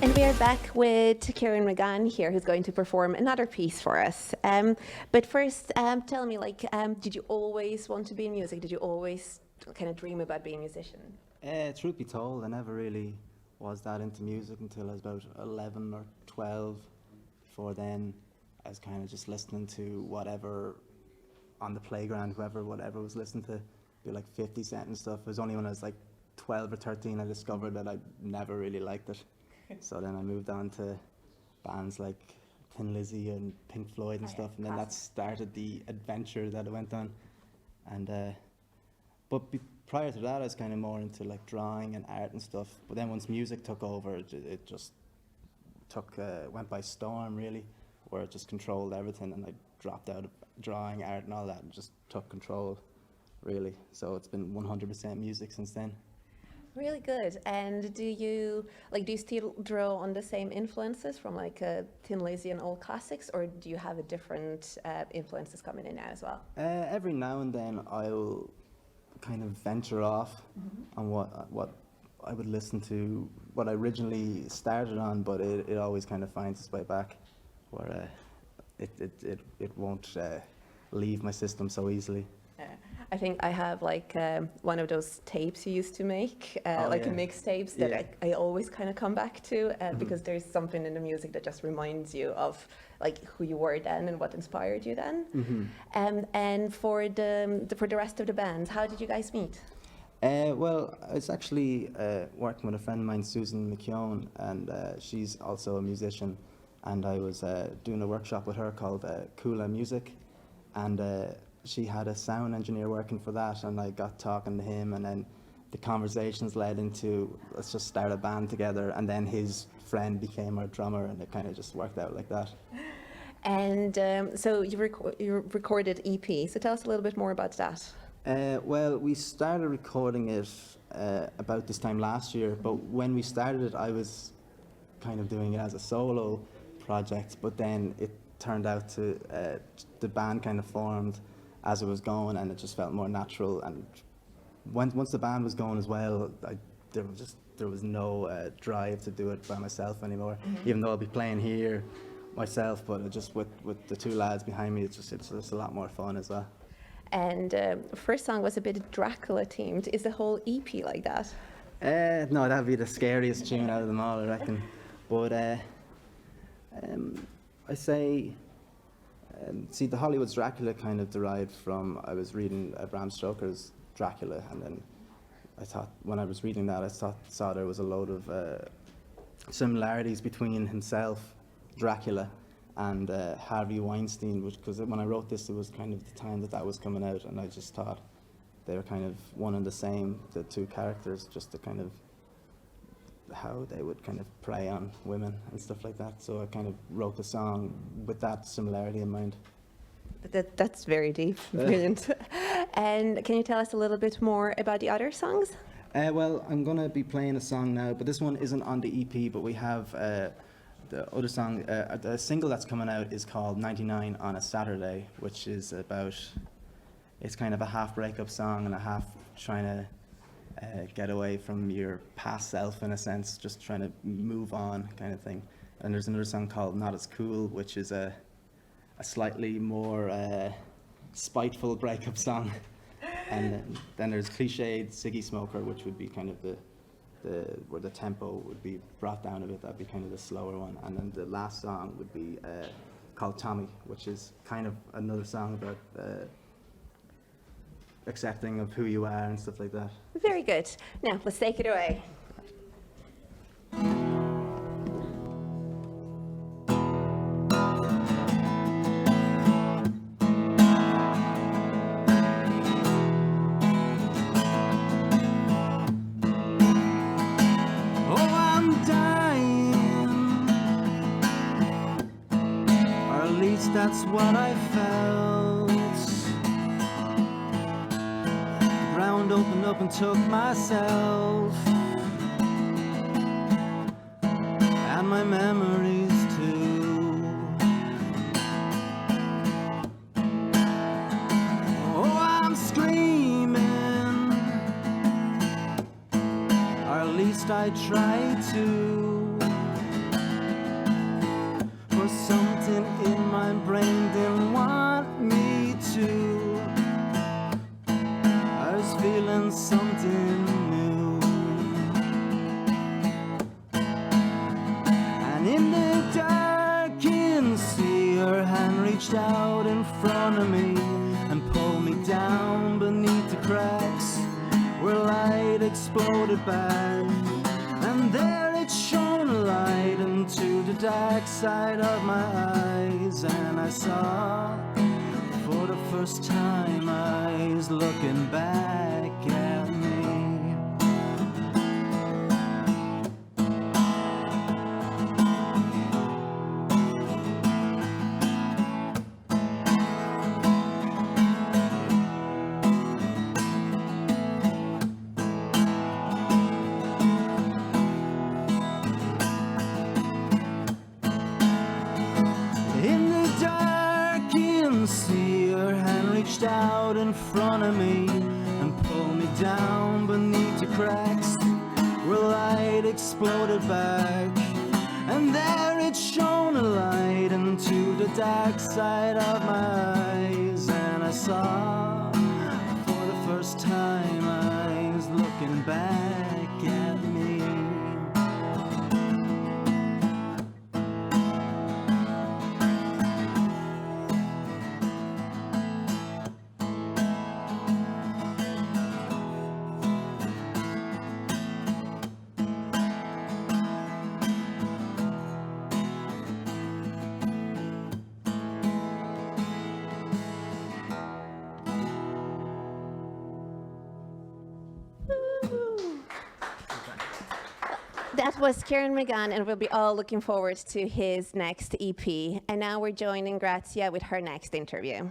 And we are back with Kieran McGann here, who's going to perform another piece for us. But first, tell me, did you always want to be in music? Did you always kind of dream about being a musician? Truth be told, I never really was that into music until I was about 11 or 12. Before then, I was kind of just listening to whatever on the playground, whatever was listening to, be like 50 Cent and stuff. It was only when I was like 12 or 13 I discovered that I never really liked it. So then I moved on to bands like Thin Lizzy and Pink Floyd and stuff, and then that started the adventure that I went on. And prior to that, I was kind of more into like drawing and art and stuff. But then once music took over, it just went by storm really, where it just controlled everything, and I dropped out of drawing, art, and all that, and just took control really. So it's been 100% music since then. Really good. And do you still draw on the same influences from Thin Lizzy and old classics, or do you have a different influences coming in now as well? Every now and then I'll kind of venture off on what I would listen to, what I originally started on, but it always kind of finds its way back, where it won't leave my system so easily. I think I have one of those tapes you used to make, mixtapes that I always kind of come back to because there's something in the music that just reminds you of who you were then and what inspired you then. And for the rest of the band, how did you guys meet? Well, I was actually working with a friend of mine, Susan McKeown, and she's also a musician. And I was doing a workshop with her called Kula Music, and she had a sound engineer working for that, and I got talking to him, and then the conversations led into, let's just start a band together, and then his friend became our drummer, and it kind of just worked out like that. And so you recorded EP, so tell us a little bit more about that. Well, we started recording it about this time last year, but when we started it, I was kind of doing it as a solo project, but then it turned out to, the band kind of formed as it was going, and it just felt more natural. And once the band was going as well, there was no drive to do it by myself anymore. Even though I'll be playing here myself, but it just with the two lads behind me, it's just a lot more fun as well. And first song was a bit Dracula themed. Is the whole EP like that? No, that'd be the scariest tune out of them all, I reckon. But I say, see, the Hollywood's Dracula kind of derived from, I was reading Bram Stoker's Dracula, and then I thought, when I was reading that, I saw there was a load of similarities between himself, Dracula, and Harvey Weinstein, because when I wrote this, it was kind of the time that was coming out, and I just thought they were kind of one and the same, the two characters, just to kind of how they would kind of prey on women and stuff like that. So I kind of wrote the song with that similarity in mind. That's very deep, brilliant. And can you tell us a little bit more about the other songs? Well, I'm going to be playing a song now, but this one isn't on the EP, but we have the other song, the single that's coming out is called 99 on a Saturday, which is about, it's kind of a half breakup song and a half trying to get away from your past self, in a sense, just trying to move on kind of thing. And there's another song called Not As Cool, which is a slightly more spiteful breakup song. And then there's Cliched Siggy Smoker, which would be kind of where the tempo would be brought down a bit. That'd be kind of the slower one. And then the last song would be called Tommy, which is kind of another song about accepting of who you are and stuff like that. Very good. Now, let's take it away. That's what I felt. The ground opened up and took myself and my memories too. Oh, I'm screaming, or at least I try to. was something in my brain didn't want me to. I was feeling something new. And in the darkened sea, her hand reached out in front of me and pulled me down beneath the cracks where light exploded back. And there it shone a light into the dark side of my eyes, and I saw for the first time eyes looking back at me. In the darkened sea, her hand reached out in front of me and pulled me down beneath the cracks where light exploded back. And there it shone a light into the dark side of my eyes, and I saw for the first time eyes looking back at me. That was Kieran McGann, and we'll be all looking forward to his next EP. And now we're joining Grazia with her next interview.